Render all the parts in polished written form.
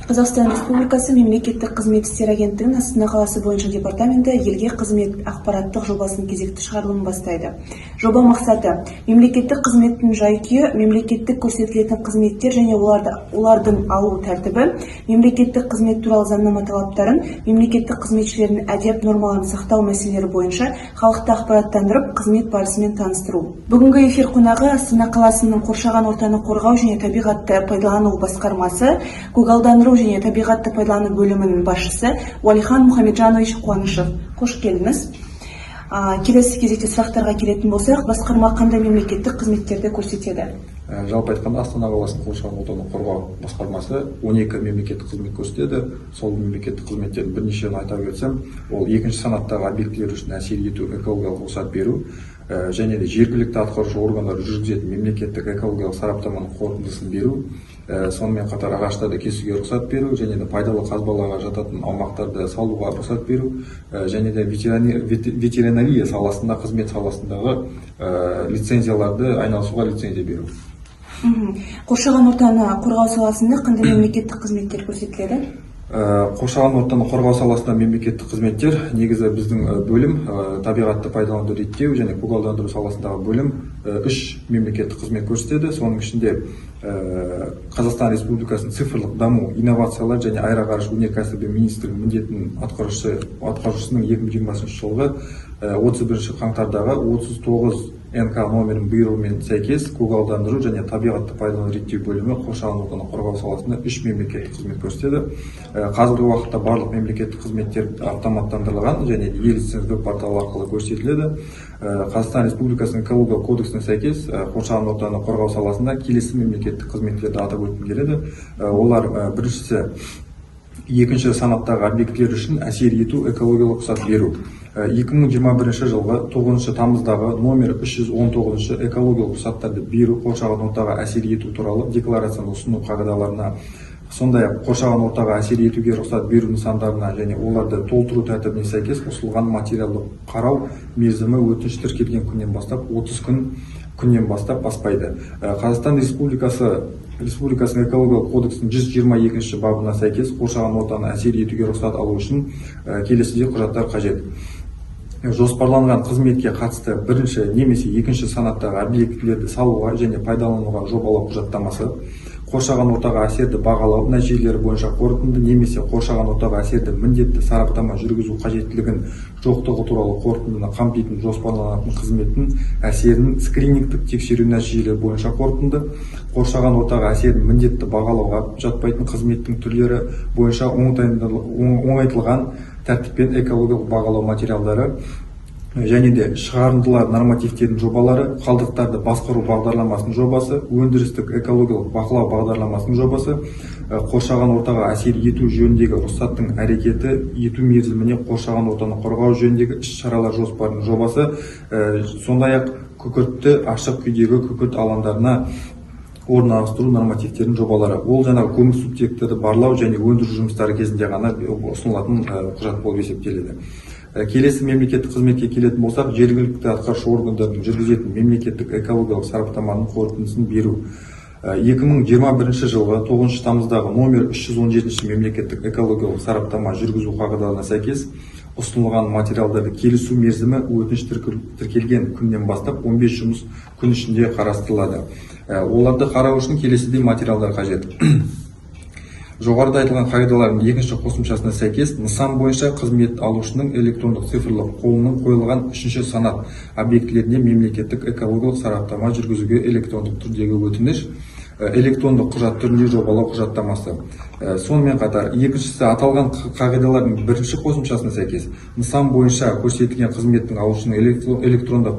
Қазақстан Республикасы Мемлекеттік қызмет істері агенттігінің Астана қаласы бойынша департаменті елге қызмет ақпараттық жобасының кезекті шығарылымын бастайды. Жоба мақсаты: мемлекеттік қызметтің жай-күйі, мемлекеттік көрсетілетін қызметтер және олардың алу тәртібі, мемлекеттік қызмет туралы заңнама талаптарын, мемлекеттік қызметшілердің әдеп нормаларын сақтау мәселелері бойынша халықты ақпараттандырып, қызмет барысымен таныстыру. Бүгінгі эфир қонағы Астана қаласының қоршаған ортаны қорғау және табиғатты пайдалану басқармасы, көгалдандыру және табиғатты пайдалану бөлімінің басшысы Уалихан Мұхамеджанович Қуанышев. Қош келдіңіз. Келесі кезекте сұрақтарға келетін болсақ, басқарма қандай мемлекеттік қызметтерді көрсетеді? Жалпы айтқанда, Астана қаласының қоршаған ортаны қорғау басқармасы 12 мемлекеттік қызмет көрсетеді. Сол мемлекеттік қызметтердің бірнешеуін айта берсем, ол екінші санаттағы объектілер үшін әсер ету, экологиялық рұқсат беру, және де жергілікті атқарушы органдар жүргізетін мемлекеттік экологиялық сараптаманың қорытындысын беру, сонымен қатар ағаштарды кесуге рұқсат беру, және де пайдалы қазбаларға жататын аумақтарды салуға рұқсат беру, және де ветеринария саласында, қызмет саласындағы лицензияларды айналысуға лицензия беру. Қоршаған ортаны қорғау саласында қандай мемлекеттік қызметтер көрсетіледі? Қоршаған ортаны қорғау саласында мемлекеттік қызметтер негізі біздің бөлім табиғатты пайдалануды реттеу және көгалдандыру саласындағы бөлім 3 мемлекеттік қызмет көрсетеді. Соның ішінде Қазақстан Республикасының цифрлық даму, инновациялар және аэроғарыш өнеркәсібі министрінің міндетін атқарушысының 2020 жылғы 31 қаңтардағы 39 НК номерінің бұйрығымен сәйкес көгалдандыру және табиғатты пайдалану реттеу бөлімі қоршаған ортаны қорғау саласында 3 мемлекеттік қызмет көрсетеді. Қазіргі уақытта барлық мемлекеттік қызметтер автоматтандырылған және e-лиценз веб-порталы арқылы көрсетіледі. Қазақстан Республикасының экологиялық кодексіне сәйкес қоршаған ортаны қорғау саласында келесі мемлекеттік қызметтерді атап өткім келеді. Олар біріншісі, екінші санаттағы объектілер үшін әсер ету, экологиялық рұқсат беру. 2021 жылғы 9 тамыздағы номер 319 экологиялық рұқсаттарды беру, қоршаған ортаға әсер ету туралы декларацияны ұсыну қағидаларына, сондай-ақ қоршаған ортаға әсер етуге рұқсат беру нысандарына және оларды толтыру тәртібіне сәйкес ұсынылған материалды қарау мерзімі өтініш тіркелген күннен бастап 30 күннен бастап баспайды. Қазақстан Республикасының экологиялық кодексінің 122 бабына сәйкес қоршаған ортаны әсер етуге рұқсат алу үшін келесідей құжаттар қажет. Жоспарланған қызметке қатысты бірінші немесе екінші санаттағы объектілерді салуға және пайдалануға жобалау құжаттамасы, қоршаған ортаға әсерді бағалау нәтижелері бойынша қорытынды немесе қоршаған ортаға әсерді міндетті сараптама жүргізу қажеттілігін жоқтығы туралы қорытындыны қамтитын жоспарланатын қызметтің әсерінің скринингтік тексеру нәтижелері бойынша қорытынды, қоршаған ортаға әсерін міндетті бағалауға жатпайтын қызметтің түрлері бойынша оңайтылған тәртіппен экологиялық бағалау материалдары, және де шығарындылар нормативтердің жобалары, қалдықтарды басқару бағдарламасының жобасы, өндірістік экологиялық бақылау бағдарламасының жобасы, қоршаған ортаға әсер ету жөніндегі рұқсаттың әрекеті ету мерзіміне қоршаған ортаны қорғау жөніндегі іс-шаралар жоспарының жобасы, сондай-ақ күкіртті ашық күйдегі күкірт алаңдарына орналастыру нормативтердің жобалары. Ол жаңағы көмірсутектерді барлау және өндіру жұмыстары кезінде ғана ұсынылатын құжат болып есептеледі. Келесі мемлекеттік қызметке келетін болсақ, жергілікті атқарушы органдардың жүргізетін мемлекеттік экологиялық сараптаманың қорытындысын беру. 2021 жылғы 9 тамыздағы номер 317 мемлекеттік экологиялық сараптама жүргізу қағидаларына сәйкес ұсынылған материалдарды келісу мерзімі өтініш тіркелген күннен бастап 15 жұмыс күн ішінде қарастырылады. Оларды қарау үшін келесідей материалдар қажет. Жоғарыда айтылған қағидалардың екінші қосымшасына сәйкес нысан бойынша қызмет алушының электрондық цифрлық қолының қойылған үшінші санат объектілеріне мемлекеттік экологиялық сараптама жүргізуге электрондық түрдегі өтініш, электрондық құжат түрінде жобалау құжаттамасы. Сонымен қатар, екіншісі аталған қағидалардың бірінші қосымшасына сәйкес нысан бойынша көрсетілген қызметтің алушының электрондық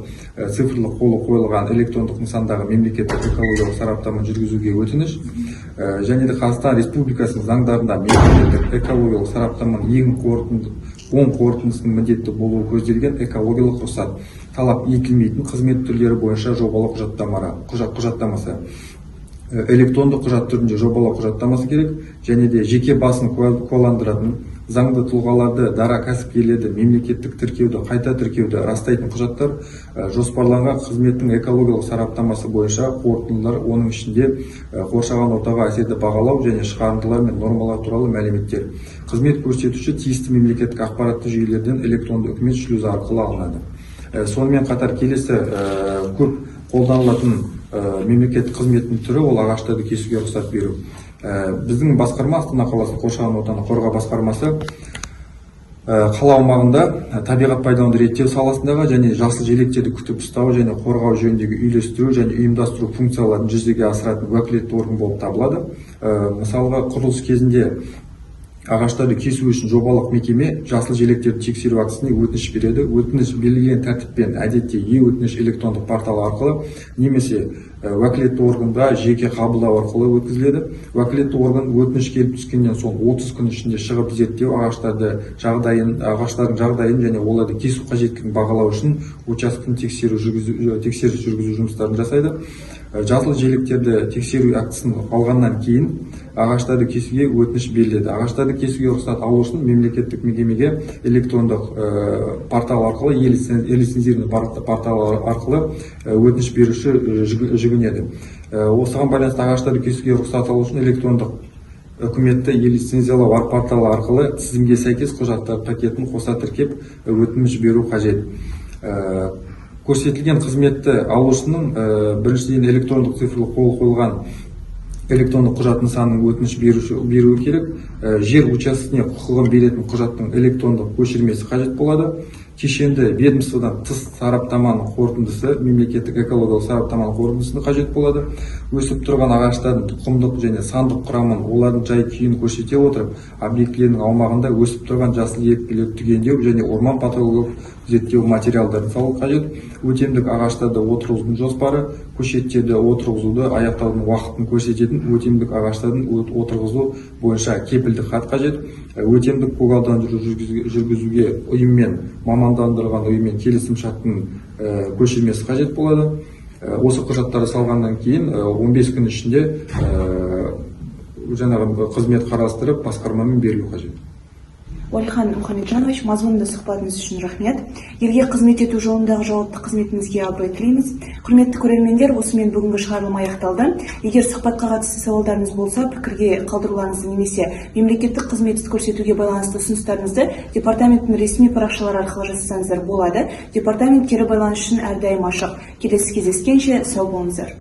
цифрлық қолы қойылған электрондық нысандағы мемлекеттік экологиялық сараптама жүргізуге өтініш, және де Қазақстан Республикасының заңдарында мемлекеттік экологиялық сараптаманың оң қорытындысының міндетті болуы көзделген экологиялық рұқсат талап етілмейтін қызмет түрлері бойынша жобалау құжаттамасы. Электрондық құжат түрінде жобалау құжаттамасы керек, және де жеке басын куәландыратын заңды тұлғаларды, дара кәсіпкерлерді, мемлекеттік тіркеуді, қайта тіркеуді растайтын құжаттар, жоспарланған қызметтің экологиялық сараптамасы бойынша қорытындылар, оның ішінде қоршаған ортаға әсерді бағалау және шығарындылар мен нормалар туралы мәліметтер. Қызмет көрсетуші тиісті мемлекеттік ақпаратты жүйелерден электронды үкімет шлюзі арқылы алынады. Сонымен қатар келесі көп қолданылатын мемлекеттік қызметтің түрі ол ағаштарды кесуге рұқсат беру. Біздің басқарма, Астана қаласының қоршаған ортаны қорғау басқармасы қала аумағында табиғат пайдалануды реттеу саласындағы және жасыл желектерді күтіп ұстау және қорғау жөніндегі үйлестіру және ұйымдастыру функцияларын жүзеге асыратын уәкілетті орган болып табылады. Мысалға, құрылыс кезінде ағаштарды кесу үшін жобалық мекеме жасыл желектерді тексеру актісіне өтініш береді. Өтініш белгіленген тәртіппен, әдетте e-өтініш электрондық порталы арқылы немесе уәкілетті органға жеке қабылдау арқылы өткізіледі. Уәкілетті орган өтініш келіп түскеннен соң 30 күн ішінде шығып зерттеу, ағаштардың жағдайын және оларды кесу қажеттілігін бағалау үшін учаскені тексеріс жүргізу жұмыстарын жасайды. Жасыл желектерді тексеру актісін алғаннан кейін ағаштарды кесуге өтініш беріледі. Ағаштарды кесуге рұқсат алу үшін мемлекеттік мекемеге электрондық портал арқылы, лицензированный портал арқылы өтініш беруші жүгінеді. Осыған байланысты ағаштарды кесуге рұқсат алу үшін электрондық үкіметті лицензиялау порталы арқылы тізімге сәйкес құжаттар пакетін қоса тіркеп өтініш беру қажет. Көрсетілген қызметті алушының біріншіден электрондық цифрлық қол қойылған электрондық құжат нысанының өтініш беруі керек. Жер учаскесіне құқығын беретін құжаттың электрондық көшірмесі қажет болады. Кешенді ведомстводан тыс сараптаманың қорытындысы, мемлекеттік экологиялық сараптаманың қорытындысы қажет болады. Өсіп тұрған ағаштардың тұқымдық және сандық құрамын, олардың жай-күйін көрсете отырып, объектілерінің аумағында өсіп тұрған жасыл желектерді түгендеу және орман патологиялық зерттеу материалдарын салу қажет. Өтемдік ағаштарды отырғызудың жоспары, көшеттерді отырғызуды аяқтаудың уақытын көрсететін өтемдік ағаштардың отырғызу бойынша кепілдік хат қажет. Өтемдік көгалдандыру жүргізуге ұйыммен, мамандандырылған ұйыммен келісім шарттың көшірмесі қажет болады. Осы құжаттарды салғаннан кейін 15 күн ішінде жаңағы қызмет қарастырып басқармамен берілу қажет. Уәлихан Мұхамеджанович, мазмұнды сұхбатыңыз үшін рахмет. Елге қызмет ету жолындағы жауапты қызметіңізге абырой тілейміз. Құрметті көрермендер, осымен бүгінгі шығарылым аяқталды. Егер сұхбатқа қатысты сауалдарыңыз болса, пікірге қалдыруларыңызды немесе мемлекеттік қызмет көрсетуге байланысты ұсыныстарыңызды департаменттің ресми парақшалары арқылы жасасаңыздар болады. Департамент кері байланыс үшін әрдайым ашық. Келесі кездескенше сау болыңыздар.